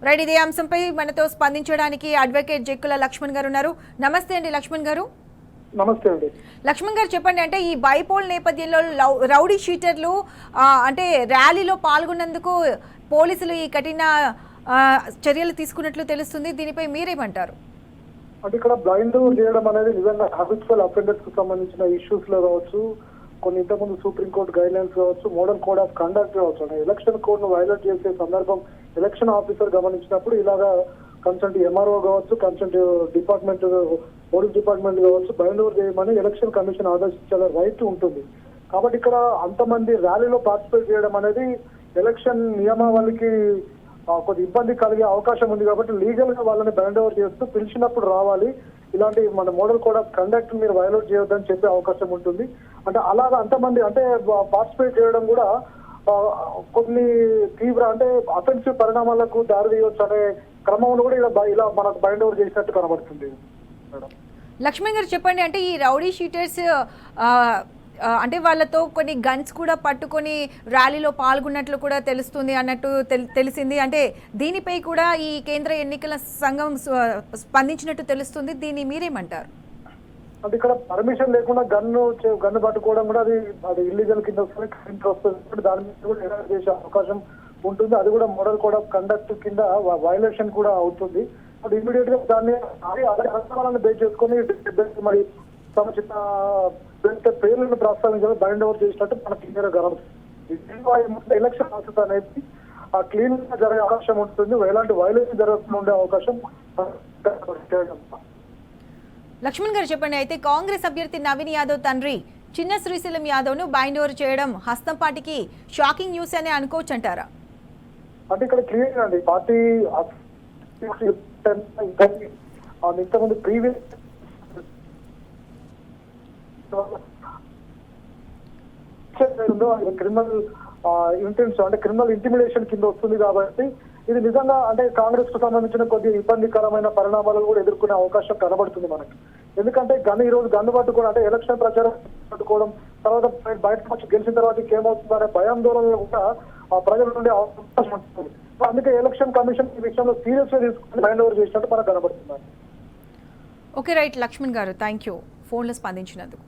Right, ఇదే అంశంపై మనతో స్పందించడానికి అడ్వకేట్ జక్కుల లక్ష్మణ్ గారు ఉన్నారు. నమస్తే అండి లక్ష్మణ్ గారు. నమస్తే అండి. లక్ష్మణ్ గారు చెప్పండి, అంటే ఈ బైపోల్ నేపథ్యంలో రౌడీ షీటర్లు అంటే ర్యాలీలో పాల్గొన్నందుకు పోలీసులు ఈ కఠిన చర్యలు తీసుకున్నట్లు తెలుస్తుంది. దీనిపై మీరేమంటారు? అంటే ఇక్కడ బ్లైండ్ చేయడం అనేది నిజంగా హ్యాబిచువల్ అఫెండర్స్ కు సంబంధించిన ఇష్యూస్ లో కావచ్చు, కొన్ని ఇంతకుముందు సుప్రీంకోర్టు గైడ్ లైన్స్ కావచ్చు, మోడల్ కోడ్ ఆఫ్ కండక్ట్ కావచ్చు, ఎలక్షన్ కోడ్ ను వైలేట్ చేసే సందర్భం ఎలక్షన్ ఆఫీసర్ గమనించినప్పుడు ఇలాగా కన్సల్ట్ ఎంఆర్ఓ కావచ్చు, కన్సల్ట్ డిపార్ట్మెంట్ పోలీస్ డిపార్ట్మెంట్ కావచ్చు బైండ్ ఓవర్ చేయమని ఎలక్షన్ కమిషన్ ఆదేశించాల రైట్ ఉంటుంది. కాబట్టి ఇక్కడ అంతమంది ర్యాలీలో పార్టిసిపేట్ చేయడం అనేది ఎలక్షన్ నియమావళికి కొద్ది ఇబ్బంది కలిగే అవకాశం ఉంది. కాబట్టి లీగల్ గా వాళ్ళని బైండ్ ఓవర్ చేస్తూ పిలిచినప్పుడు రావాలి, ఇలాంటి మన మోడల్ కోడ్ ఆఫ్ కండక్ట్ మీరు వైలేట్ చేయొద్దని చెప్పే అవకాశం ఉంటుంది. అంటే అలాగా అంతమంది అంటే పార్టిసిపేట్ చేయడం కూడా కొన్ని తీవ్ర అంటే అఫెన్సివ్ పరిణామాలకు దారి తీయవచ్చు అనే క్రమంలో కూడా ఇలా మనకు బైండ్ ఓవర్ చేసినట్టు కనబడుతుంది. లక్ష్మణ్ గారు చెప్పండి, అంటే ఈ రౌడీ షీటర్స్ అంటే వాళ్ళతో కొన్ని గన్స్ కూడా పట్టుకొని ర్యాలీలో పాల్గొన్నట్లు కూడా తెలుస్తుంది అన్నట్టు తెలిసింది. అంటే దీనిపై కూడా ఈ కేంద్ర ఎన్నికల సంఘం స్పందించినట్టు తెలుస్తుంది. దీన్ని మీరేమంటారు? అంటే ఇక్కడ పర్మిషన్ లేకుండా గన్ను పట్టుకోవడం కూడా అది ఇల్లీగల్ కింద వస్తుంది. దాని మీద కూడా ఎరాక్ట్ చేసే అవకాశం ఉంటుంది. అది కూడా మోడల్ కోడ్ ఆఫ్ కండక్ట్ కింద వైలేషన్ కూడా అవుతుంది. అది ఇమీడియట్ గా దాన్ని అర్థాలను బేస్ చేసుకొని మరి సముచిత పేర్లను ప్రస్తావించాలి, బైండ్ ఓవర్ చేసినట్టు మనకు క్లియర్ గా ఎలక్షన్ ప్రాసెస్ అనేది క్లీన్ గా జరిగే అవకాశం ఉంటుంది. ఎలాంటి వైలేషన్ జరగకుండా ఉండే అవకాశం. లక్ష్మణ్ గారు చెప్పండి, అయితే కాంగ్రెస్ అభ్యర్థి నవీన్ యాదవ్ తండ్రి చిన్న శ్రీశైలం యాదవ్ ను బైండ్ ఓవర్ చేయడం హస్తంపాటికి షాకింగ్ న్యూస్ అని అనుకోవచ్చు అంటారా? అంటే ఇక్కడ క్లియర్ అండి, పార్టీ ఇంతకుముందు ప్రీవియస్ క్రిమినల్ ఇంటెన్స్ అంటే క్రిమినల్ ఇంటిమిడేషన్ కింద వస్తుంది. కాబట్టి ఇది నిజంగా అంటే కాంగ్రెస్ కు సంబంధించిన కొద్ది ఇబ్బందికరమైన పరిణామాలను కూడా ఎదుర్కొనే అవకాశం కనబడుతుంది మనకి. ఎందుకంటే ఈ రోజు గన్ను పట్టుకోవడం అంటే ఎలక్షన్ ప్రచారం పట్టుకోవడం, తర్వాత బయటకు వచ్చి గెలిచిన తర్వాత ఇంకేమవుతుందనే భయాందోళనలు కూడా ప్రజల నుండి అవకాశం ఉంటుంది. అందుకే ఎలక్షన్ కమిషన్ ఈ విషయంలో సీరియస్ గా తీసుకుని బైండ్ ఓవర్ చేసినట్టు మనకు కనబడుతుంది. ఓకే రైట్ లక్ష్మణ్ గారు, థ్యాంక్ యూ ఫోన్లో స్పందించినందుకు.